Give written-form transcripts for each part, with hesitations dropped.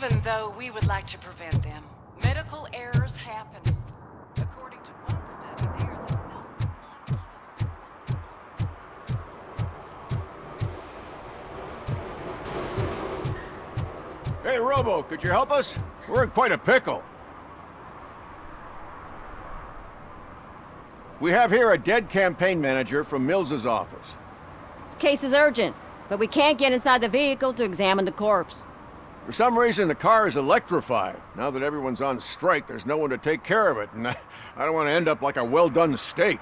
even though we would like to prevent them. Medical errors happen. According to one study, they are the number one killer. Hey, Robo, could you help us? We're in quite a pickle. We have here a dead campaign manager from Mills's office. This case is urgent, but we can't get inside the vehicle to examine the corpse. For some reason, the car is electrified. Now that everyone's on strike, there's no one to take care of it, and I don't want to end up like a well-done steak.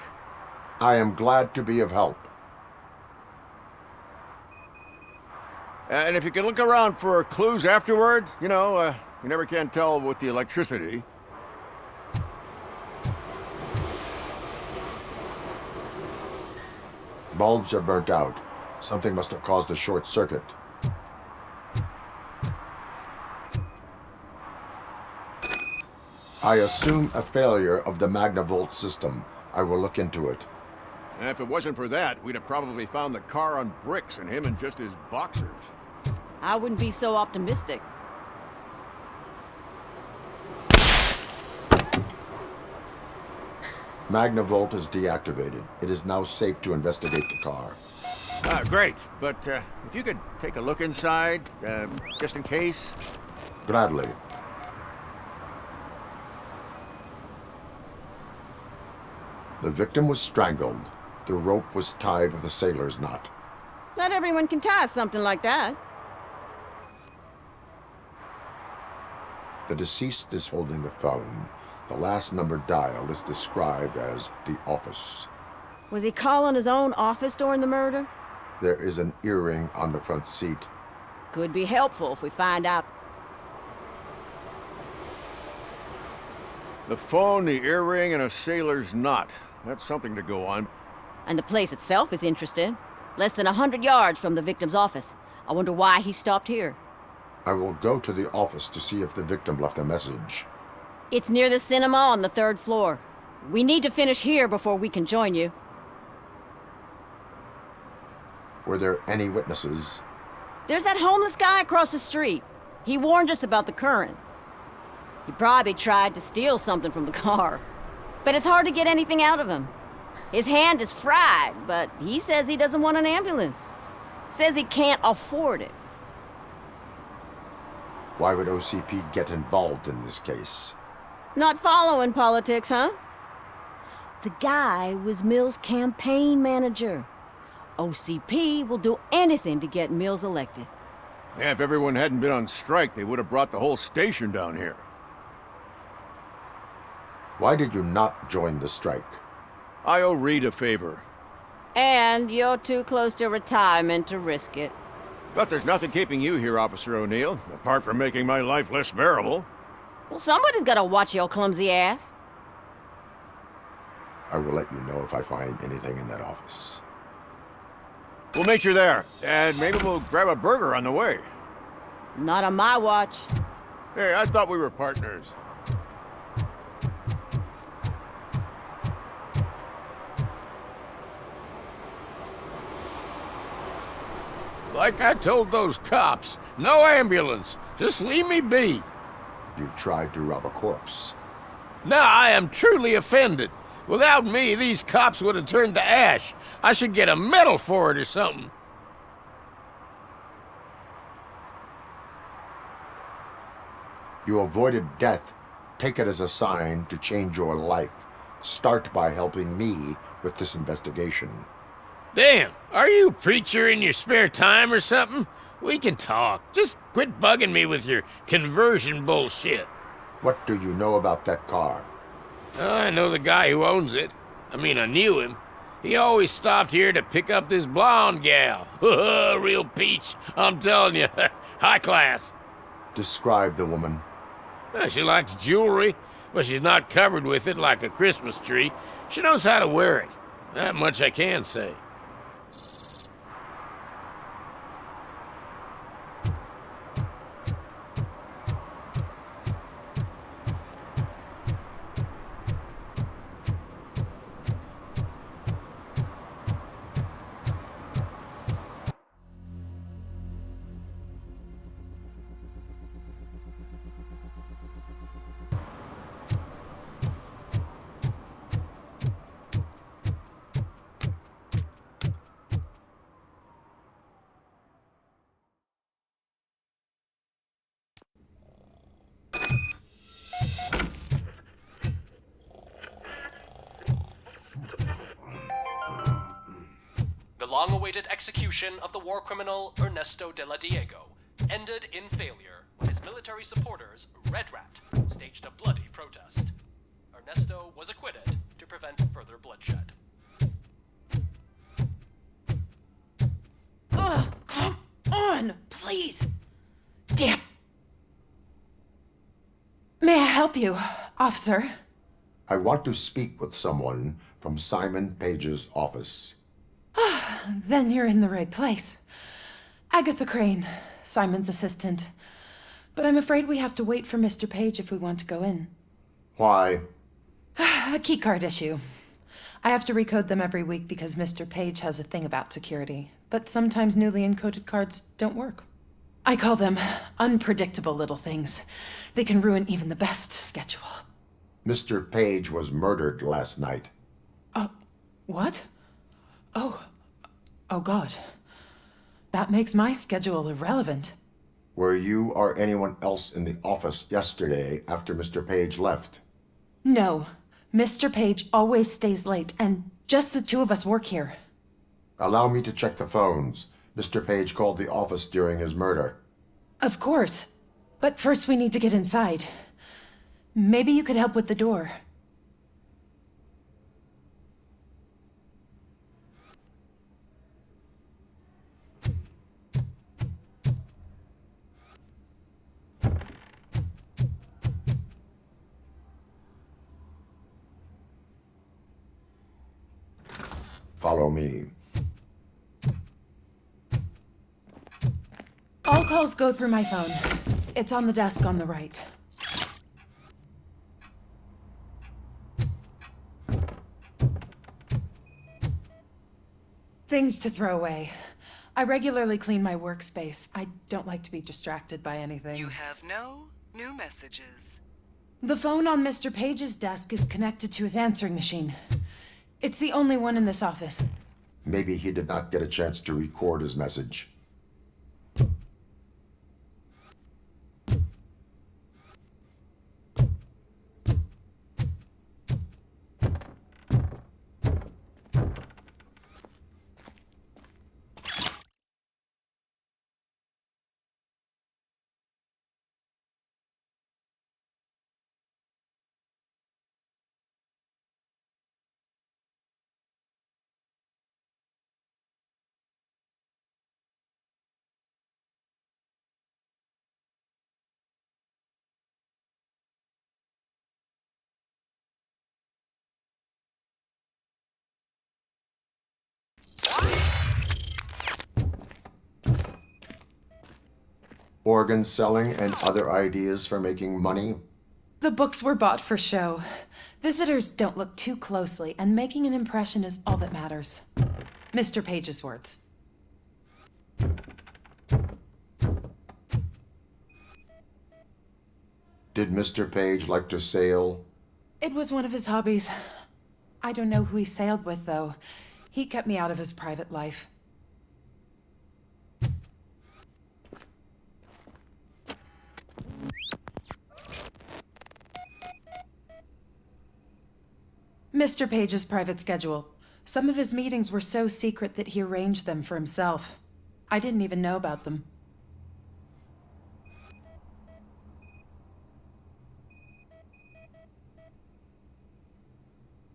I am glad to be of help. And if you can look around for clues afterwards, you know, you never can tell with the electricity. Bulbs are burnt out. Something must have caused a short circuit. I assume a failure of the Magnavolt system. I will look into it. And if it wasn't for that, we'd have probably found the car on bricks and him in just his boxers. I wouldn't be so optimistic. Magnavolt is deactivated. It is now safe to investigate the car. Great, but if you could take a look inside, just in case. Gladly. The victim was strangled. The rope was tied with a sailor's knot. Not everyone can tie something like that. The deceased is holding the phone. The last number dialed is described as the office. Was he calling his own office during the murder? There is an earring on the front seat. Could be helpful if we find out. The phone, the earring, and a sailor's knot. That's something to go on. And the place itself is interesting. Less than 100 yards from the victim's office. I wonder why he stopped here. I will go to the office to see if the victim left a message. It's near the cinema on the 3rd floor. We need to finish here before we can join you. Were there any witnesses? There's that homeless guy across the street. He warned us about the current. He probably tried to steal something from the car. But it's hard to get anything out of him. His hand is fried, but he says he doesn't want an ambulance. Says he can't afford it. Why would OCP get involved in this case? Not following politics, huh? The guy was Mills' campaign manager. OCP will do anything to get Mills elected. Yeah, if everyone hadn't been on strike, they would have brought the whole station down here. Why did you not join the strike? I owe Reed a favor. And you're too close to retirement to risk it. But there's nothing keeping you here, Officer O'Neill, apart from making my life less bearable. Well, somebody's gotta watch your clumsy ass. I will let you know if I find anything in that office. We'll meet you there, and maybe we'll grab a burger on the way. Not on my watch. Hey, I thought we were partners. Like I told those cops, no ambulance. Just leave me be. You tried to rob a corpse. Now I am truly offended. Without me, these cops would have turned to ash. I should get a medal for it or something. You avoided death. Take it as a sign to change your life. Start by helping me with this investigation. Damn, are you a preacher in your spare time or something? We can talk. Just quit bugging me with your conversion bullshit. What do you know about that car? I know the guy who owns it. I mean, I knew him. He always stopped here to pick up this blonde gal. Real peach, I'm telling you. High class. Describe the woman. She likes jewelry, but she's not covered with it like a Christmas tree. She knows how to wear it. That much I can say. The long-awaited execution of the war criminal Ernesto de la Diego ended in failure when his military supporters, Red Rat, staged a bloody protest. Ernesto was acquitted to prevent further bloodshed. Ugh, come on, please. Damn. May I help you, officer? I want to speak with someone from Simon Peyja's office. Then you're in the right place. Agatha Crane, Simon's assistant. But I'm afraid we have to wait for Mr. Page if we want to go in. Why? A keycard issue. I have to recode them every week because Mr. Page has a thing about security. But sometimes newly encoded cards don't work. I call them unpredictable little things. They can ruin even the best schedule. Mr. Page was murdered last night. What? Oh God. That makes my schedule irrelevant. Were you or anyone else in the office yesterday after Mr. Page left? No. Mr. Page always stays late, and just the two of us work here. Allow me to check the phones. Mr. Page called the office during his murder. Of course. But first we need to get inside. Maybe you could help with the door. Follow me. All calls go through my phone. It's on the desk on the right. Things to throw away. I regularly clean my workspace. I don't like to be distracted by anything. You have no new messages. The phone on Mr. Page's desk is connected to his answering machine. It's the only one in this office. Maybe he did not get a chance to record his message. Organ selling and other ideas for making money? The books were bought for show. Visitors don't look too closely, and making an impression is all that matters. Mr. Page's words. Did Mr. Page like to sail? It was one of his hobbies. I don't know who he sailed with, though. He kept me out of his private life. Mr. Page's private schedule. Some of his meetings were so secret that he arranged them for himself. I didn't even know about them.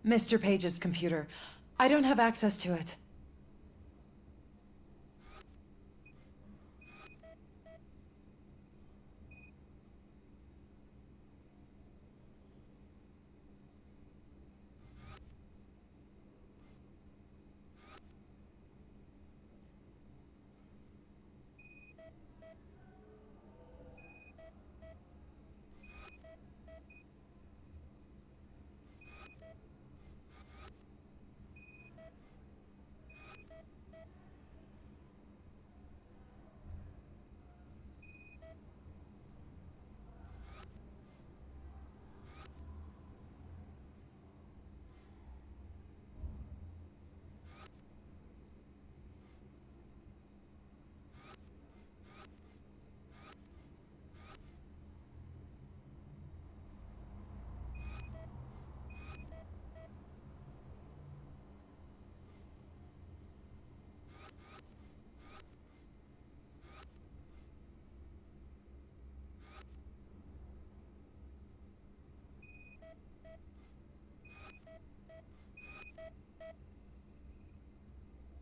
Mr. Page's computer. I don't have access to it.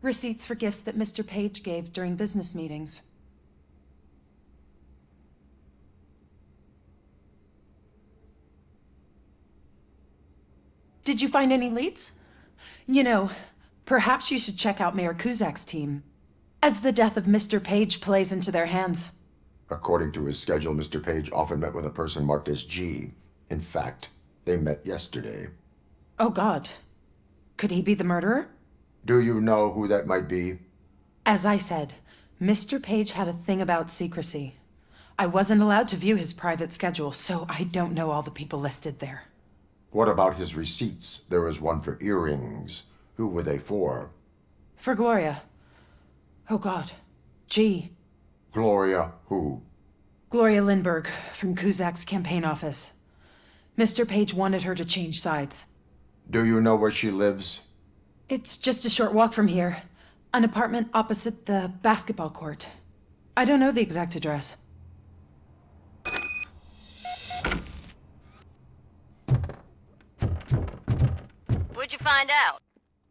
Receipts for gifts that Mr. Page gave during business meetings. Did you find any leads? You know, perhaps you should check out Mayor Kuzak's team, as the death of Mr. Page plays into their hands. According to his schedule, Mr. Page often met with a person marked as G. In fact, they met yesterday. Oh God. Could he be the murderer? Do you know who that might be? As I said, Mr. Page had a thing about secrecy. I wasn't allowed to view his private schedule, so I don't know all the people listed there. What about his receipts? There was one for earrings. Who were they for? For Gloria. Oh God. G. Gloria who? Gloria Lindbergh, from Kuzak's campaign office. Mr. Page wanted her to change sides. Do you know where she lives? It's just a short walk from here. An apartment opposite the basketball court. I don't know the exact address. What'd you find out?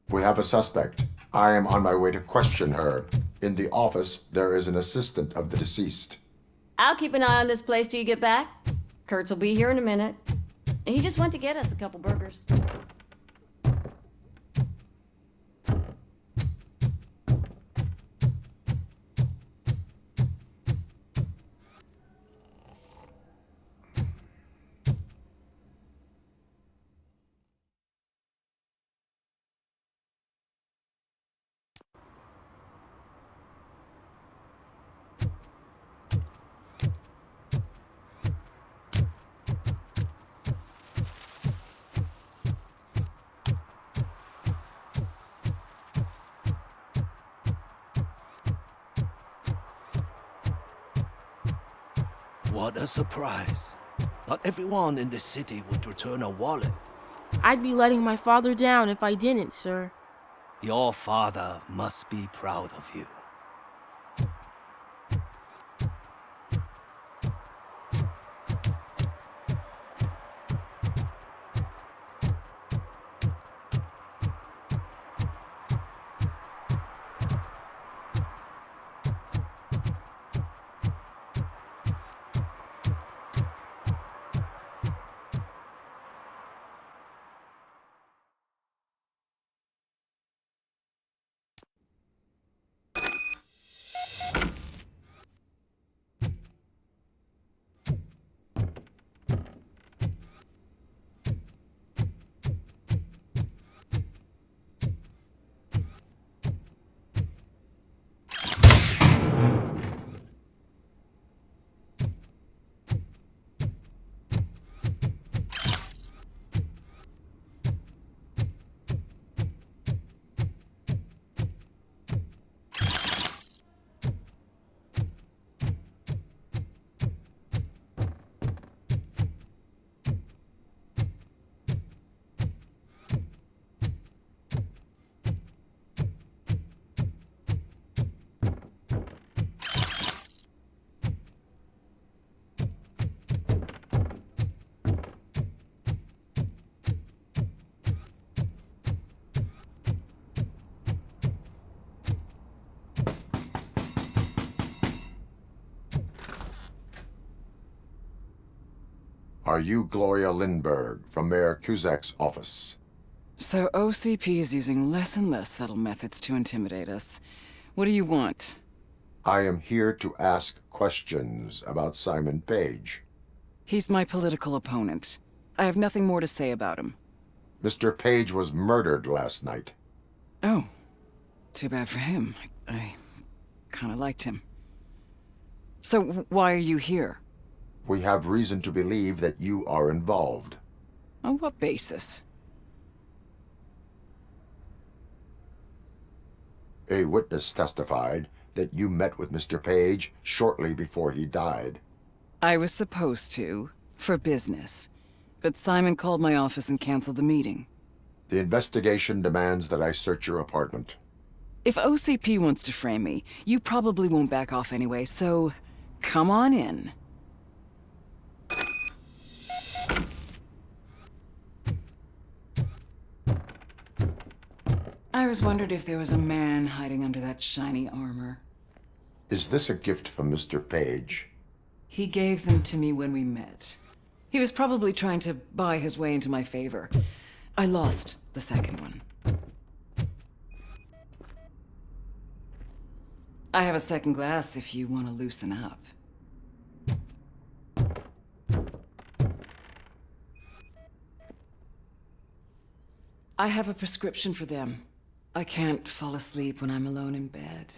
We have a suspect. I am on my way to question her. In the office, there is an assistant of the deceased. I'll keep an eye on this place till you get back. Kurtz will be here in a minute. He just went to get us a couple burgers. What a surprise. Not everyone in the city would return a wallet. I'd be letting my father down if I didn't, sir. Your father must be proud of you. Are you Gloria Lindbergh from Mayor Kuzak's office? So OCP is using less and less subtle methods to intimidate us. What do you want? I am here to ask questions about Simon Page. He's my political opponent. I have nothing more to say about him. Mr. Page was murdered last night. Oh. Too bad for him. I kinda liked him. So why are you here? We have reason to believe that you are involved. On what basis? A witness testified that you met with Mr. Page shortly before he died. I was supposed to, for business. But Simon called my office and canceled the meeting. The investigation demands that I search your apartment. If OCP wants to frame me, you probably won't back off anyway, so come on in. I was wondering if there was a man hiding under that shiny armor. Is this a gift from Mr. Page? He gave them to me when we met. He was probably trying to buy his way into my favor. I lost the second one. I have a second glass if you want to loosen up. I have a prescription for them. I can't fall asleep when I'm alone in bed.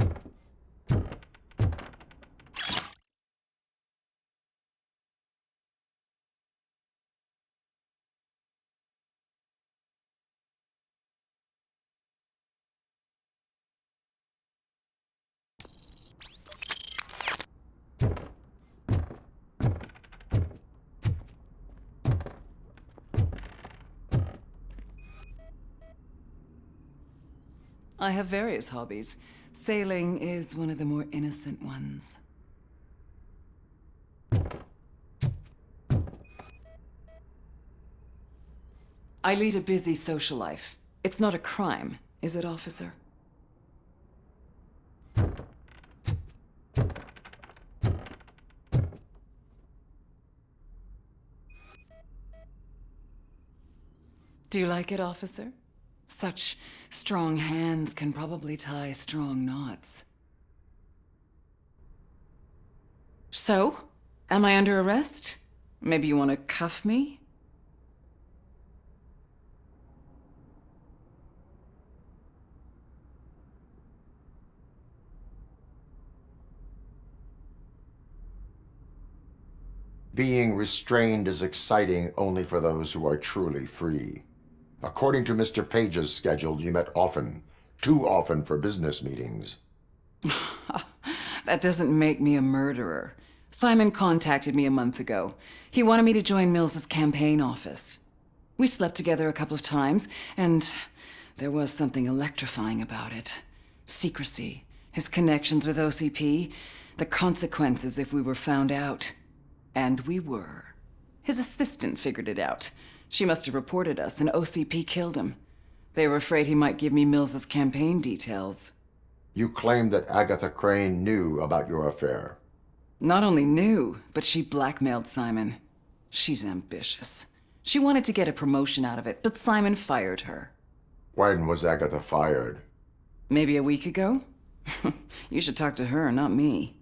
I have various hobbies. Sailing is one of the more innocent ones. I lead a busy social life. It's not a crime, is it, officer? Do you like it, officer? Such strong hands can probably tie strong knots. So, am I under arrest? Maybe you want to cuff me? Being restrained is exciting only for those who are truly free. According to Mr. Page's schedule, you met often. Too often for business meetings. That doesn't make me a murderer. Simon contacted me a month ago. He wanted me to join Mills's campaign office. We slept together a couple of times, and there was something electrifying about it. Secrecy, his connections with OCP, the consequences if we were found out. And we were. His assistant figured it out. She must have reported us, and OCP killed him. They were afraid he might give me Mills's campaign details. You claim that Agatha Crane knew about your affair. Not only knew, but she blackmailed Simon. She's ambitious. She wanted to get a promotion out of it, but Simon fired her. When was Agatha fired? Maybe a week ago? You should talk to her, not me.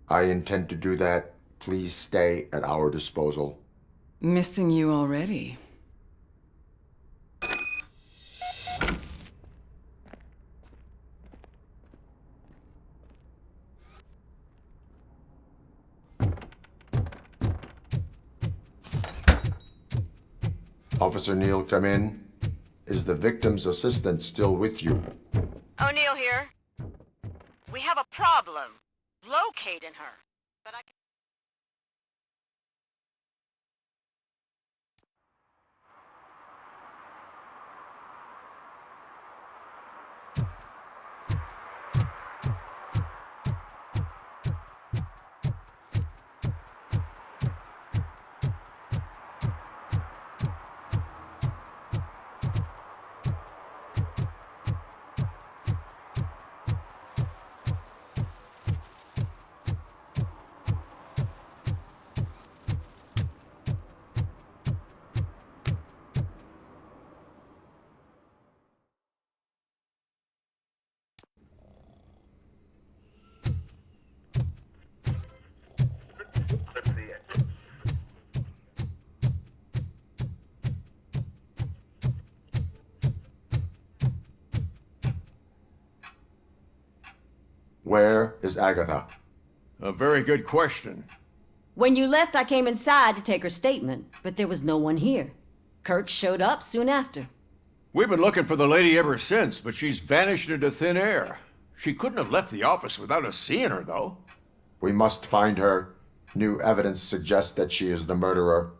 I intend to do that. Please stay at our disposal. Missing you already. Officer Neal, come in. Is the victim's assistant still with you? O'Neill here. We have a problem locating her, but I can... Where is Agatha? A very good question. When you left, I came inside to take her statement, but there was no one here. Kurt showed up soon after. We've been looking for the lady ever since, but she's vanished into thin air. She couldn't have left the office without us seeing her, though. We must find her. New evidence suggests that she is the murderer.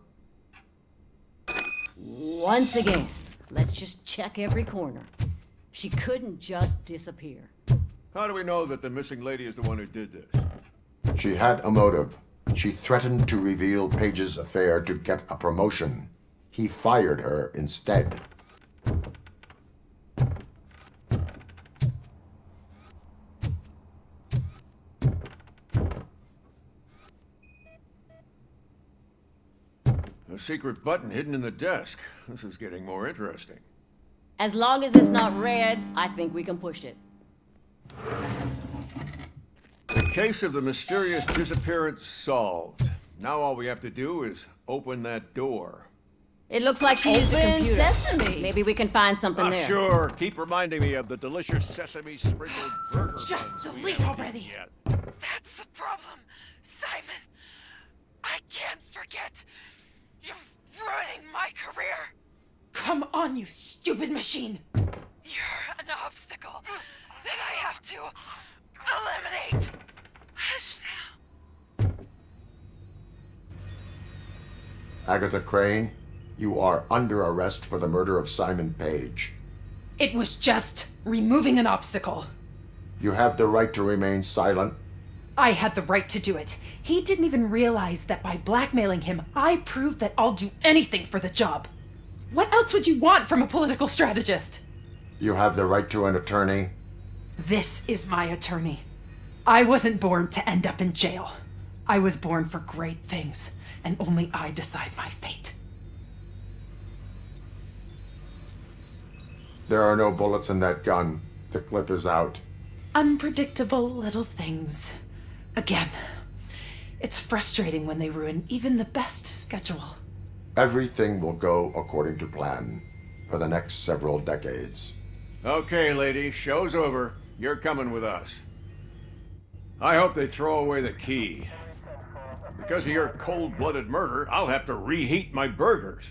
Once again, let's just check every corner. She couldn't just disappear. How do we know that the missing lady is the one who did this? She had a motive. She threatened to reveal Page's affair to get a promotion. He fired her instead. A secret button hidden in the desk. This is getting more interesting. As long as it's not red, I think we can push it. The case of the mysterious disappearance solved. Now all we have to do is open that door. It looks like she used a Open computer. sesame. Maybe we can find something there. Sure. Keep reminding me of the delicious sesame sprinkled burger. Just buns we delete haven't already. eaten yet. That's the problem, Simon. I can't forget. You're ruining my career. Come on, you stupid machine! You're an obstacle that I have to eliminate. Hush now. Agatha Crane, you are under arrest for the murder of Simon Page. It was just removing an obstacle. You have the right to remain silent. I had the right to do it. He didn't even realize that by blackmailing him, I proved that I'll do anything for the job. What else would you want from a political strategist? You have the right to an attorney. This is my attorney. I wasn't born to end up in jail. I was born for great things, and only I decide my fate. There are no bullets in that gun. The clip is out. Unpredictable little things. Again, it's frustrating when they ruin even the best schedule. Everything will go according to plan for the next several decades. Okay, lady, show's over. You're coming with us. I hope they throw away the key. Because of your cold-blooded murder, I'll have to reheat my burgers.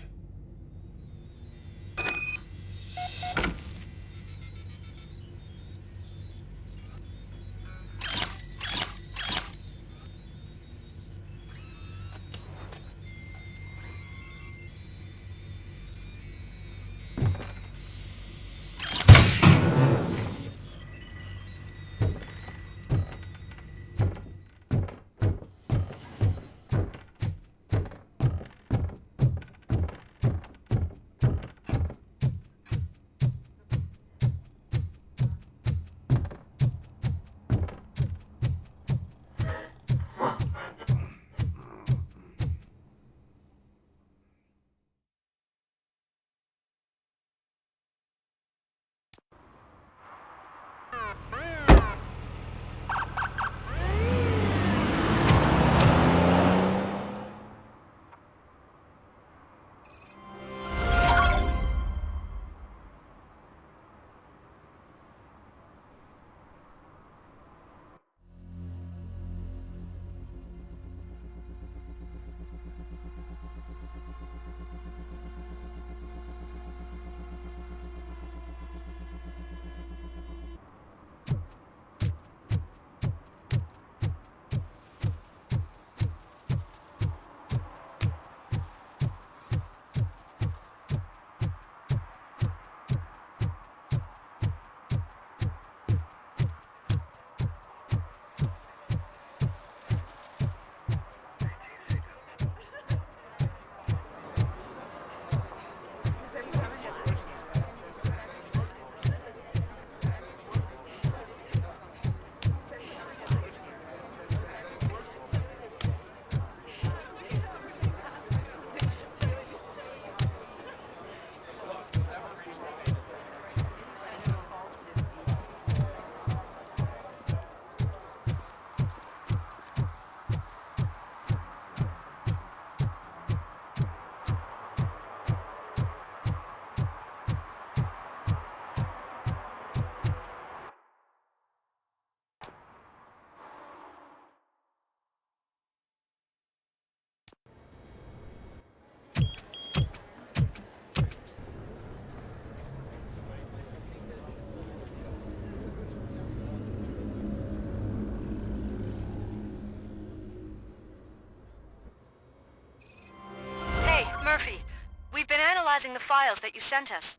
analyzing the files that you sent us.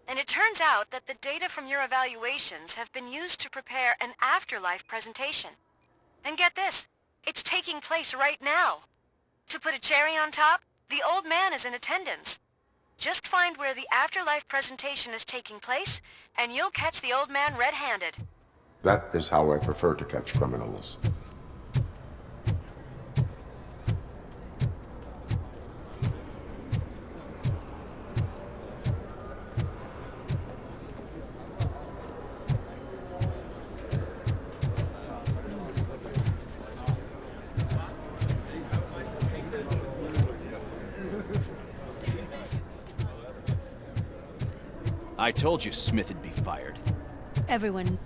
And it turns out that the data from your evaluations have been used to prepare an afterlife presentation. And get this, it's taking place right now. To put a cherry on top, the old man is in attendance. Just find where the afterlife presentation is taking place, and you'll catch the old man red-handed. That is how I prefer to catch criminals. I told you Smith'd be fired. Everyone.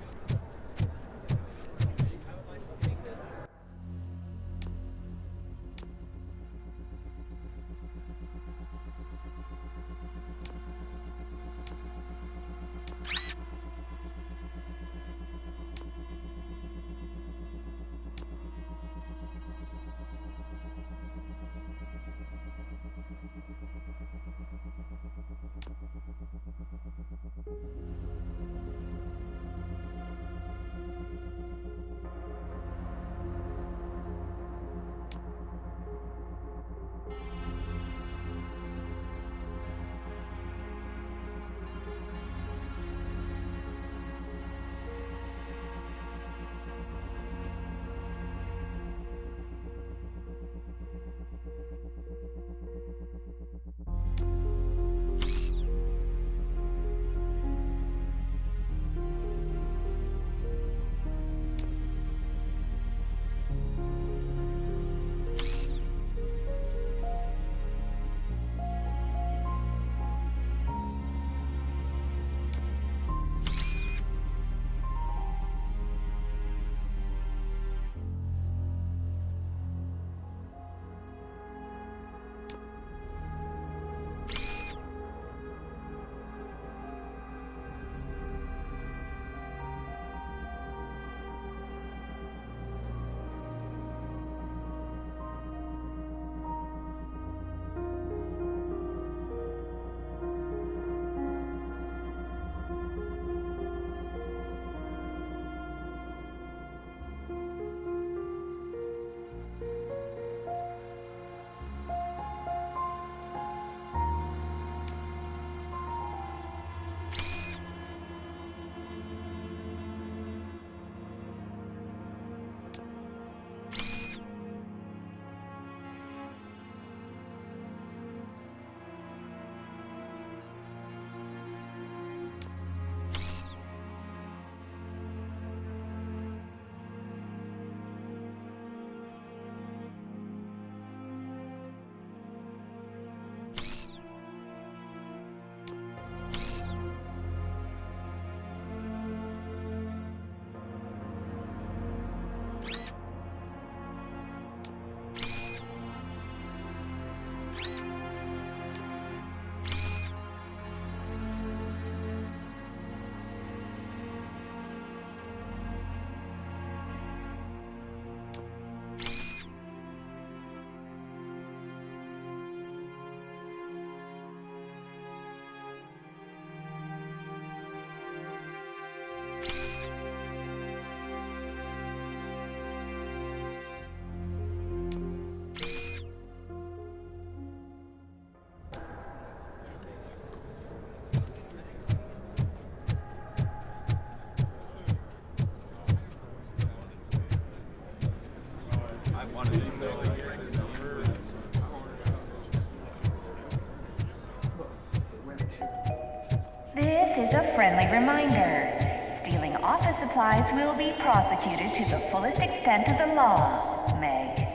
This is a friendly reminder. Stealing office supplies will be prosecuted to the fullest extent of the law, Meg.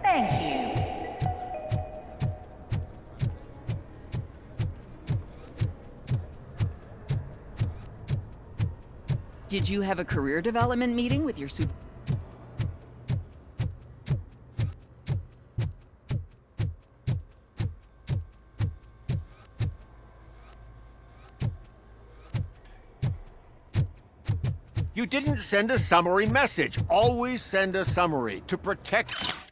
Thank you. Did you have a career development meeting with your super... You didn't send a summary message. Always send a summary to protect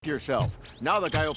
yourself. Now the guy will...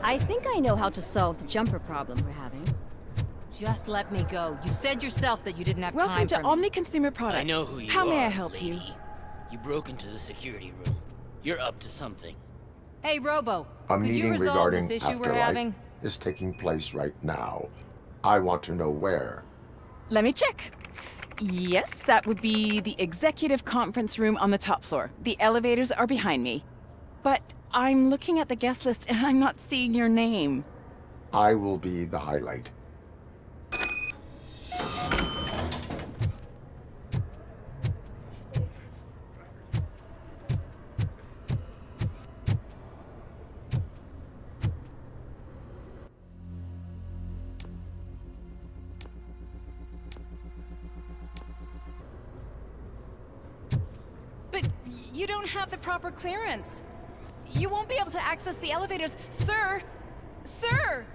I think I know how to solve the jumper problem we're having. Just let me go. You said yourself that you didn't have Welcome time to for me. Omni Consumer Products. I know who you are. How may I help lady. you? You broke into the security room. You're up to something. Hey, Robo. A could you meeting resolve regarding this issue we're afterlife having? is taking place right now. I want to know where. Let me check. Yes, that would be the executive conference room on the top floor. The elevators are behind me. But I'm looking at the guest list and I'm not seeing your name. I will be the highlight. But you don't have the proper clearance. You won't be able to access the elevators. Sir! Sir!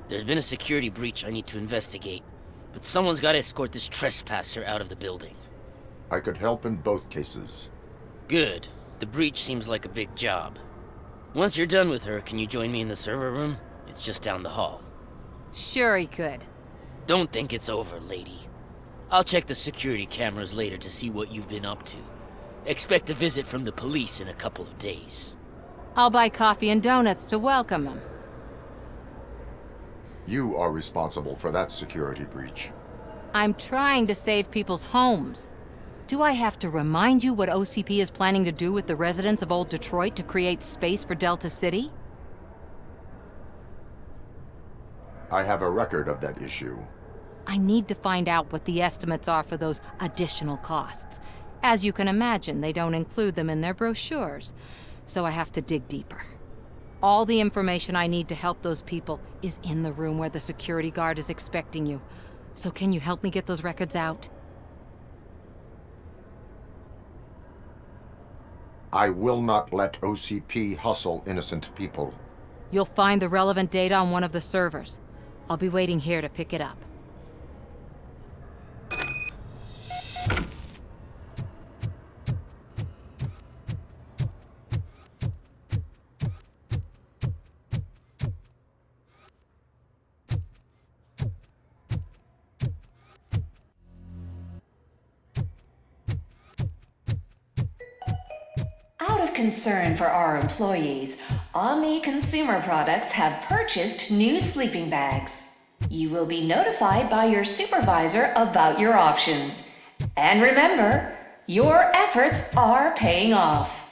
There's been a security breach I need to investigate, but someone's got to escort this trespasser out of the building. I could help in both cases. Good. The breach seems like a big job. Once you're done with her, can you join me in the server room? It's just down the hall. Sure he could. Don't think it's over, lady. I'll check the security cameras later to see what you've been up to. Expect a visit from the police in a couple of days. I'll buy coffee and donuts to welcome him. You are responsible for that security breach. I'm trying to save people's homes. Do I have to remind you what OCP is planning to do with the residents of Old Detroit to create space for Delta City? I have a record of that issue. I need to find out what the estimates are for those additional costs. As you can imagine, they don't include them in their brochures, so I have to dig deeper. All the information I need to help those people is in the room where the security guard is expecting you. So can you help me get those records out? I will not let OCP hustle innocent people. You'll find the relevant data on one of the servers. I'll be waiting here to pick it up. Out of concern for our employees, Omni Consumer Products have purchased new sleeping bags. You will be notified by your supervisor about your options. And remember, your efforts are paying off.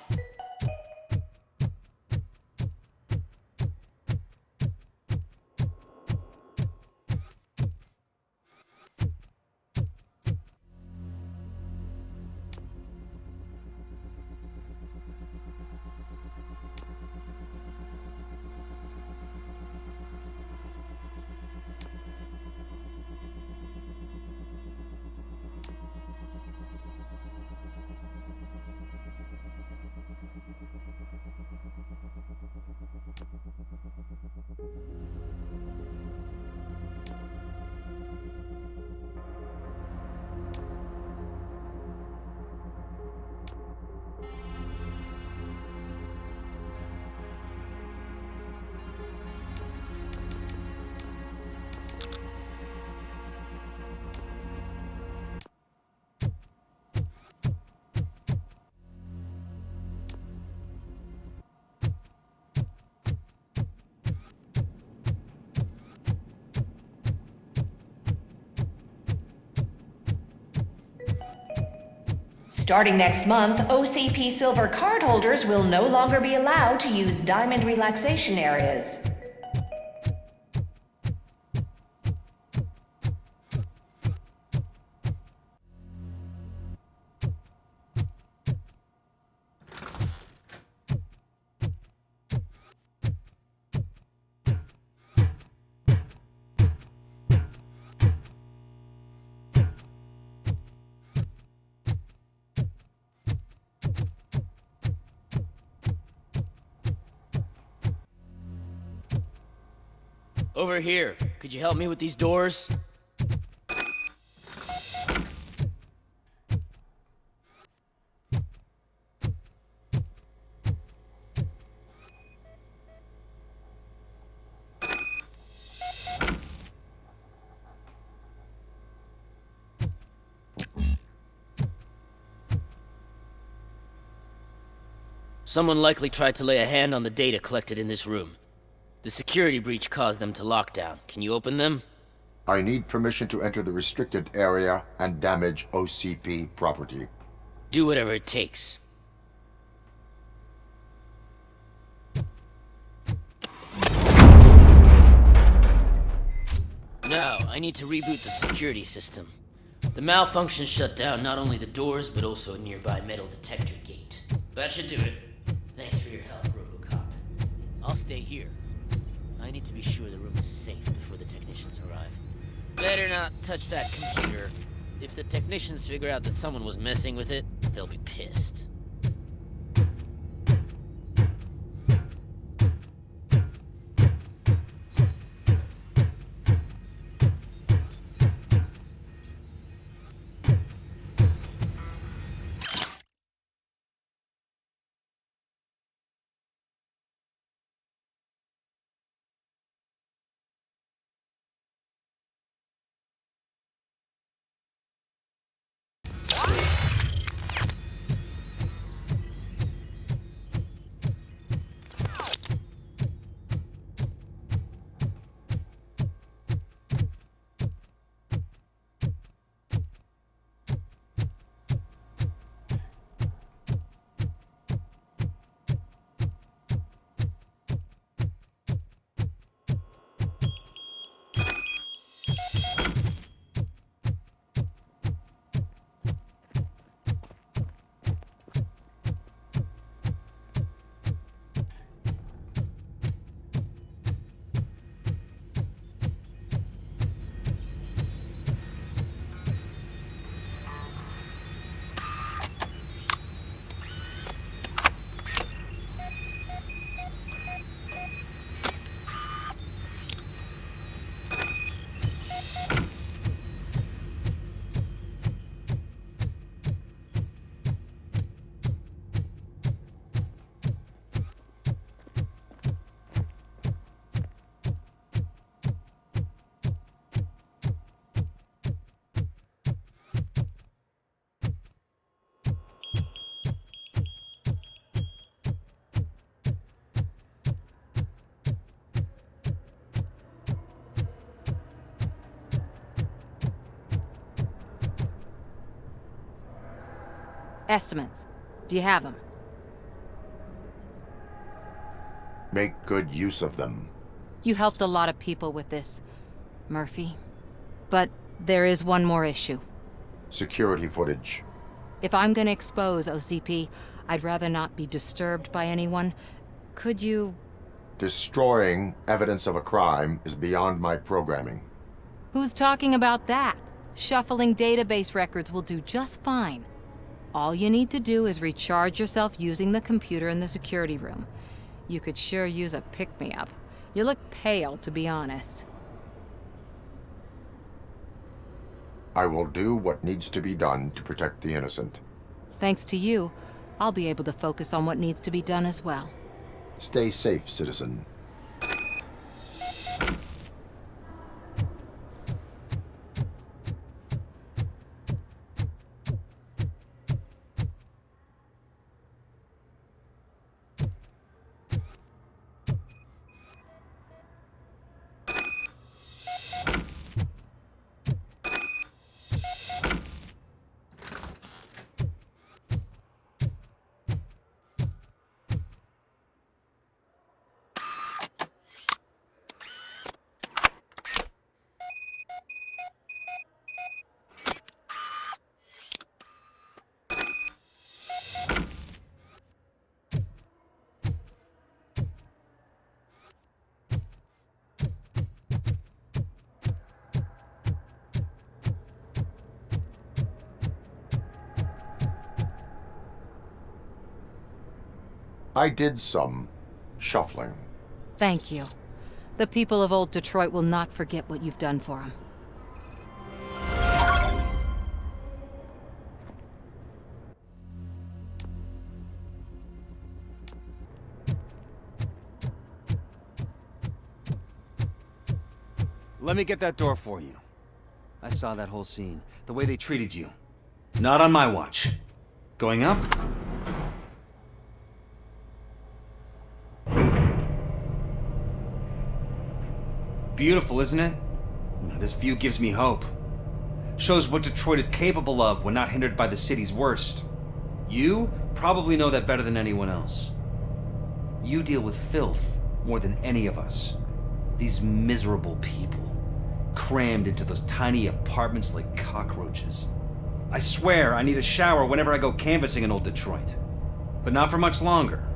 Starting next month, OCP Silver cardholders will no longer be allowed to use diamond relaxation areas. Over here. Could you help me with these doors? Someone likely tried to lay a hand on the data collected in this room. The security breach caused them to lock down. Can you open them? I need permission to enter the restricted area and damage OCP property. Do whatever it takes. Now, I need to reboot the security system. The malfunction shut down not only the doors, but also a nearby metal detector gate. That should do it. Thanks for your help, RoboCop. I'll stay here. I need to be sure the room is safe before the technicians arrive. Better not touch that computer. If the technicians figure out that someone was messing with it, they'll be pissed. Estimates. Do you have them? Make good use of them. You helped a lot of people with this, Murphy. But there is one more issue. Security footage. If I'm gonna expose OCP, I'd rather not be disturbed by anyone. Could you... Destroying evidence of a crime is beyond my programming. Who's talking about that? Shuffling database records will do just fine. All you need to do is recharge yourself using the computer in the security room. You could sure use a pick-me-up. You look pale, to be honest. I will do what needs to be done to protect the innocent. Thanks to you, I'll be able to focus on what needs to be done as well. Stay safe, citizen. I did some shuffling. Thank you. The people of old Detroit will not forget what you've done for them. Let me get that door for you. I saw that whole scene. The way they treated you. Not on my watch. Going up? Beautiful, isn't it? This view gives me hope. Shows what Detroit is capable of when not hindered by the city's worst. You probably know that better than anyone else. You deal with filth more than any of us. These miserable people, crammed into those tiny apartments like cockroaches. I swear I need a shower whenever I go canvassing in old Detroit. But not for much longer.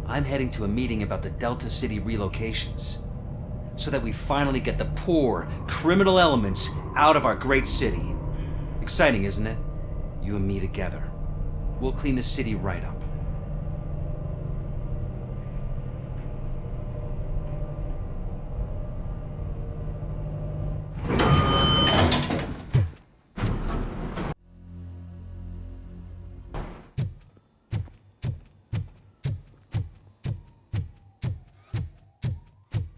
I'm heading to a meeting about the Delta City relocations, so that we finally get the poor, criminal elements out of our great city. Exciting, isn't it? You and me together. We'll clean the city right up.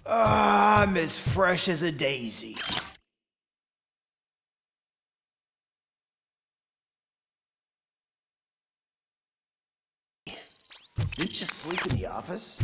I'm as fresh as a daisy. Didn't you sleep in the office?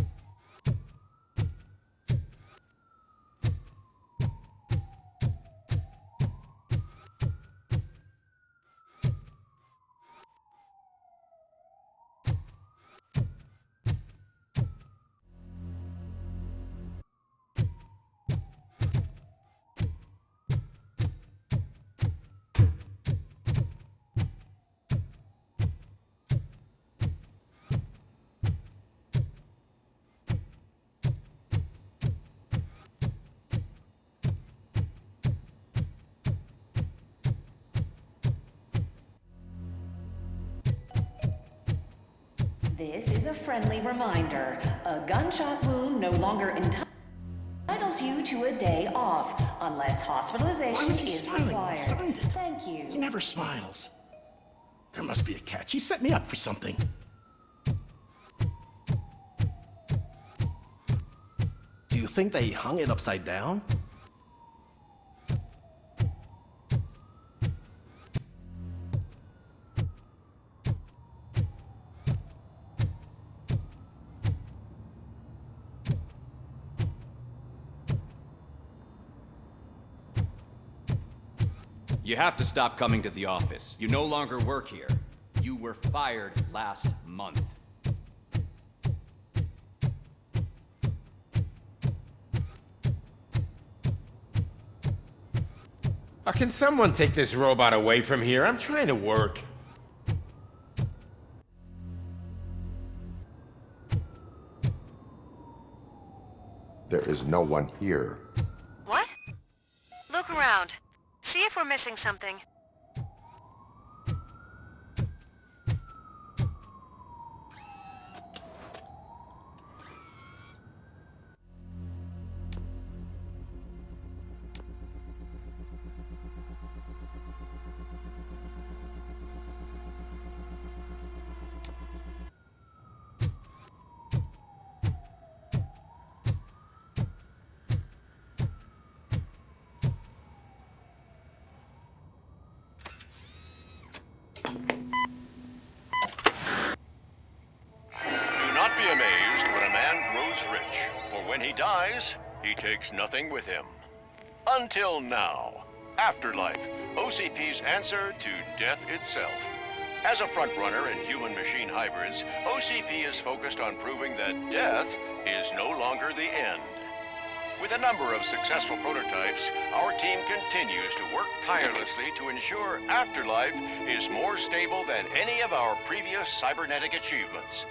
This is a friendly reminder. A gunshot wound no longer entitles you to a day off, unless hospitalization is required. Thank you. He never smiles. There must be a catch. He set me up for something. Do you think they hung it upside down? You have to stop coming to the office. You no longer work here. You were fired last month. Can someone take this robot away from here? I'm trying to work. There is no one here. What? Look around. See if we're missing something. He takes nothing with him. Until now. Afterlife, OCP's answer to death itself. As a frontrunner in human-machine hybrids, OCP is focused on proving that death is no longer the end. With a number of successful prototypes, our team continues to work tirelessly to ensure Afterlife is more stable than any of our previous cybernetic achievements.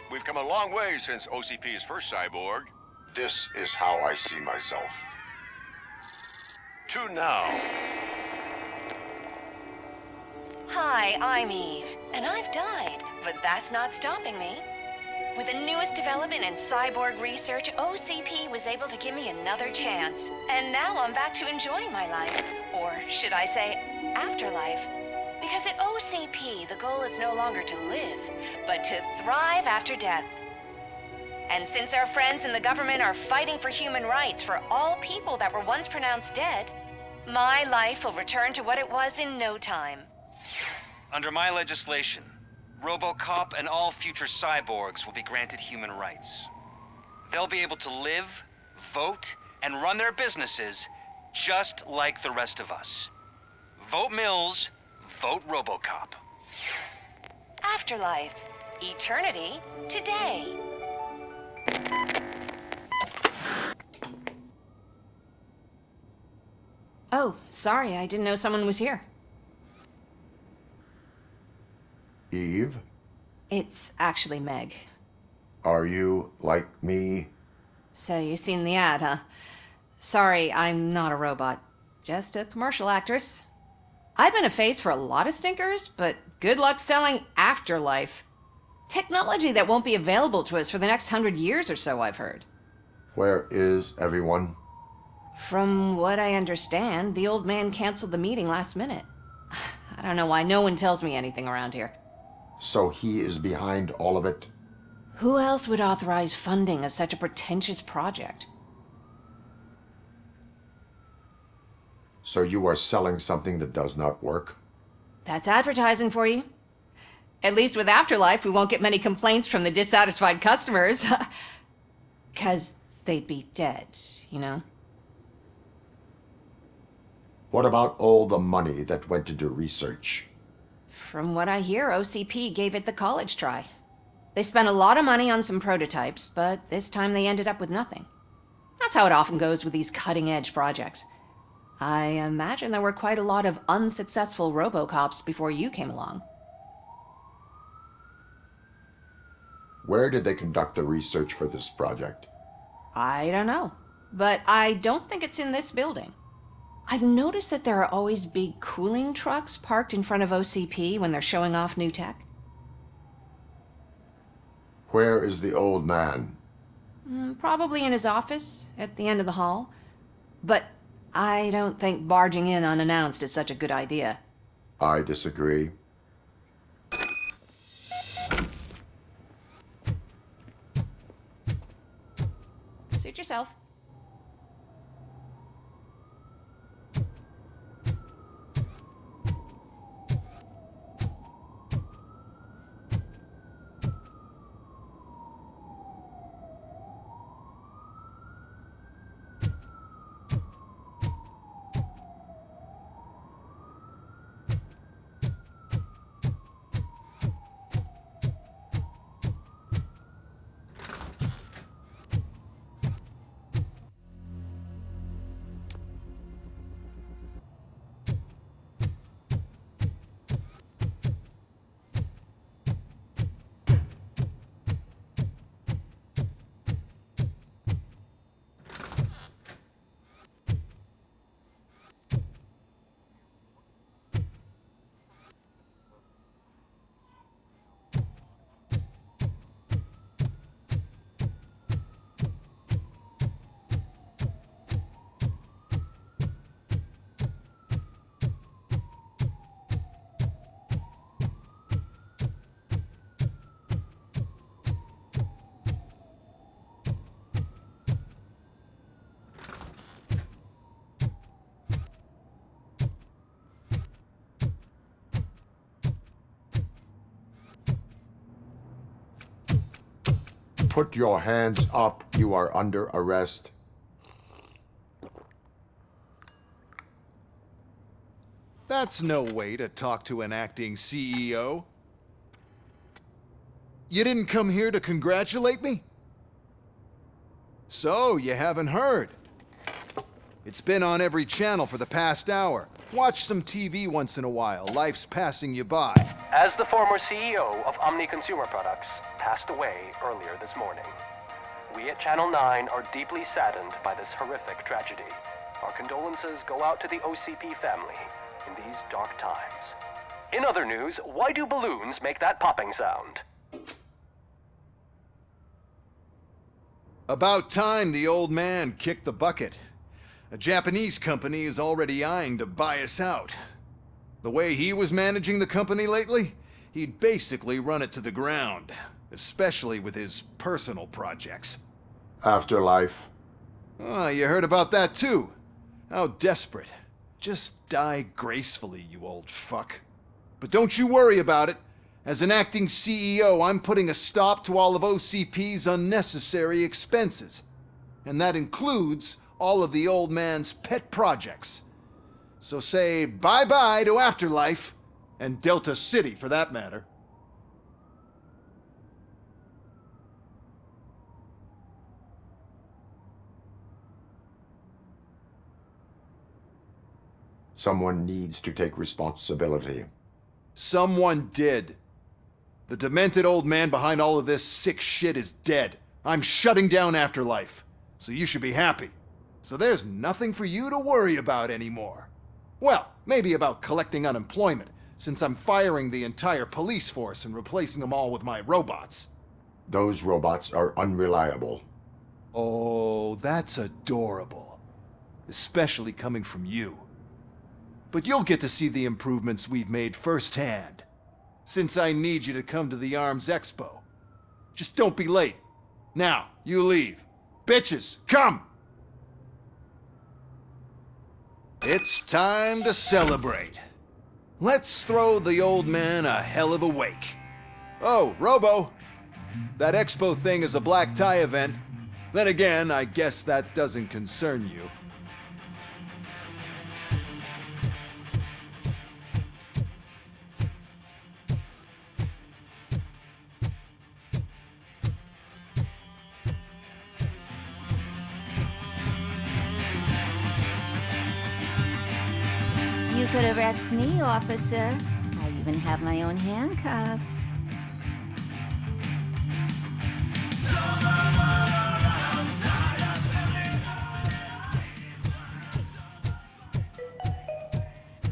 We've come a long way since OCP's first cyborg. This is how I see myself. To now. Hi, I'm Eve, and I've died, but that's not stopping me. With the newest development in cyborg research, OCP was able to give me another chance. And now I'm back to enjoying my life. Or should I say, afterlife. Because at OCP, the goal is no longer to live, but to thrive after death. And since our friends in the government are fighting for human rights for all people that were once pronounced dead, my life will return to what it was in no time. Under my legislation, RoboCop and all future cyborgs will be granted human rights. They'll be able to live, vote, and run their businesses just like the rest of us. Vote Mills, vote RoboCop. Afterlife. Eternity. Today. Oh, sorry, I didn't know someone was here. Eve, It's actually Meg. are you like me? So you seen the ad, huh? Sorry, I'm not a robot. Just a commercial actress. I've been a face for a lot of stinkers, but good luck selling Afterlife. Technology that won't be available to us for the next 100 years or so, I've heard. Where is everyone? From what I understand, the old man canceled the meeting last minute. I don't know why no one tells me anything around here. So he is behind all of it? Who else would authorize funding of such a pretentious project? So you are selling something that does not work? That's advertising for you. At least with Afterlife, we won't get many complaints from the dissatisfied customers. 'Cause they'd be dead, you know? What about all the money that went into research? From what I hear, OCP gave it the college try. They spent a lot of money on some prototypes, but this time they ended up with nothing. That's how it often goes with these cutting-edge projects. I imagine there were quite a lot of unsuccessful RoboCops before you came along. Where did they conduct the research for this project? I don't know, but I don't think it's in this building. I've noticed that there are always big cooling trucks parked in front of OCP when they're showing off new tech. Where is the old man? Probably in his office, at the end of the hall. But I don't think barging in unannounced is such a good idea. I disagree. Suit yourself. Put your hands up. You are under arrest. That's no way to talk to an acting CEO. You didn't come here to congratulate me? So, you haven't heard. It's been on every channel for the past hour. Watch some TV once in a while. Life's passing you by. As the former CEO of Omni Consumer Products passed away earlier this morning, we at Channel 9 are deeply saddened by this horrific tragedy. Our condolences go out to the OCP family in these dark times. In other news, why do balloons make that popping sound? About time the old man kicked the bucket. A Japanese company is already eyeing to buy us out. The way he was managing the company lately, he'd basically run it to the ground, especially with his personal projects. Afterlife. Ah, you heard about that too. How desperate. Just die gracefully, you old fuck. But don't you worry about it. As an acting CEO, I'm putting a stop to all of OCP's unnecessary expenses. And that includes all of the old man's pet projects. So say bye-bye to Afterlife, and Delta City for that matter. Someone needs to take responsibility. Someone did. The demented old man behind all of this sick shit is dead. I'm shutting down Afterlife, so you should be happy. So there's nothing for you to worry about anymore. Well, maybe about collecting unemployment, since I'm firing the entire police force and replacing them all with my robots. Those robots are unreliable. Oh, that's adorable. Especially coming from you. But you'll get to see the improvements we've made firsthand, since I need you to come to the ARMS Expo. Just don't be late. Now, you leave. Bitches, come! It's time to celebrate. Let's throw the old man a hell of a wake. Oh, Robo! That expo thing is a black tie event. Then again, I guess that doesn't concern you. You could arrest me, officer. I even have my own handcuffs.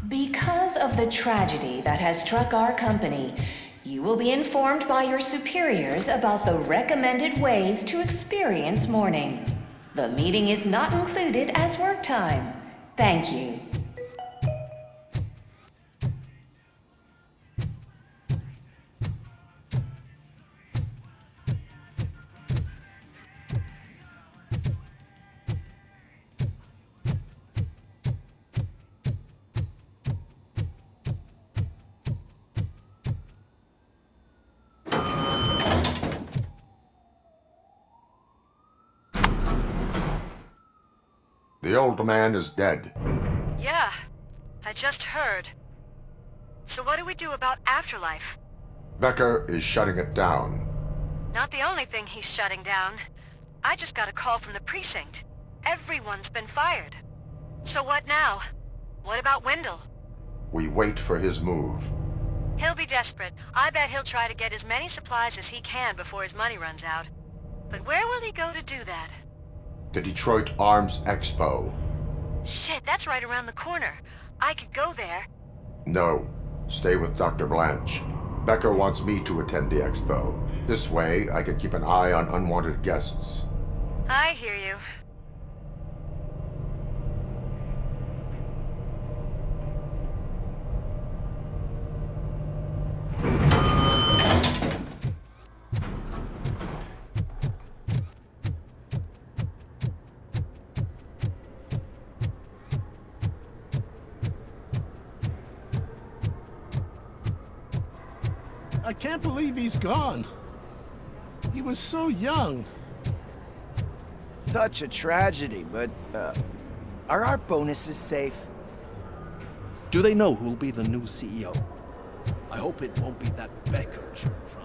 Because of the tragedy that has struck our company, you will be informed by your superiors about the recommended ways to experience mourning. The meeting is not included as work time. Thank you. The old man is dead. Yeah, I just heard. So what do we do about Afterlife? Becker is shutting it down. Not the only thing he's shutting down. I just got a call from the precinct. Everyone's been fired. So what now? What about Wendell? We wait for his move. He'll be desperate. I bet he'll try to get as many supplies as he can before his money runs out. But where will he go to do that? The Detroit Arms Expo. Shit, that's right around the corner. I could go there. No. Stay with Dr. Blanche. Becker wants me to attend the expo. This way, I can keep an eye on unwanted guests. I hear you. I can't believe he's gone. He was so young. Such a tragedy, but, are our bonuses safe? Do they know who'll be the new CEO? I hope it won't be that Becker jerk from